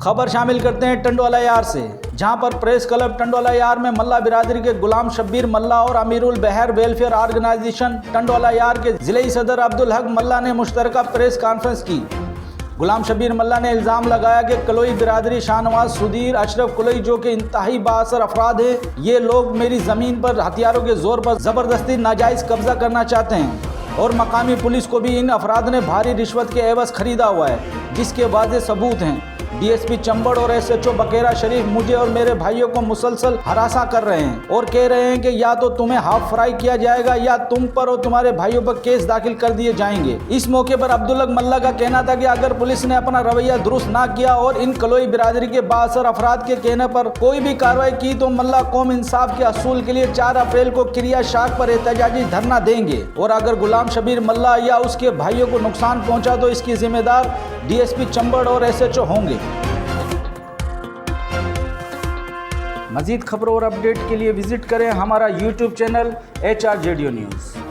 खबर शामिल करते हैं टंडवाला यार से, जहां पर प्रेस क्लब टंडवाला यार में मल्ला बिरादरी के गुलाम शब्बीर मल्ला और अमीरुल बहर वेलफेयर ऑर्गेनाइजेशन टंडवाला यार के जिले सदर अब्दुल हक मल्ला ने मुश्तरका प्रेस कॉन्फ्रेंस की। गुलाम शब्बीर मल्ला ने इल्ज़ाम लगाया कि कलोई बिरादरी शाहनवाज सुधीर अशरफ कलोई जो कि इंतहाई बाअसर अफराद हैं, ये लोग मेरी ज़मीन पर हथियारों के जोर पर ज़बरदस्ती नाजायज़ कब्जा करना चाहते हैं और मकामी पुलिस को भी इन अफराद ने भारी रिश्वत के एवज खरीदा हुआ है, जिसके वाज़ेह सबूत हैं। डीएसपी चंबड़ और एसएचओ बकेरा शरीफ मुझे और मेरे भाइयों को मुसलसल हरासा कर रहे हैं और कह रहे हैं कि या तो तुम्हें हाफ फ्राई किया जाएगा या तुम पर और तुम्हारे भाइयों पर केस दाखिल कर दिए जाएंगे। इस मौके पर अब्दुल हक मल्ला का कहना था कि अगर पुलिस ने अपना रवैया दुरुस्त ना किया और इन कलोई बिरादरी के बाअसर अफराद के कहने पर कोई भी कार्रवाई की तो मल्ला कौम इंसाफ के असूल के लिए 4 अप्रैल को क्रिया शाख पर एहतजाजी धरना देंगे और अगर गुलाम शब्बीर मल्ला या उसके भाइयों को नुकसान पहुंचा तो इसकी जिम्मेदार डीएसपी चंबड़ और एसएचओ होंगे। मज़ीद खबरों और अपडेट के लिए विजिट करें हमारा YouTube चैनल HRJDO न्यूज़।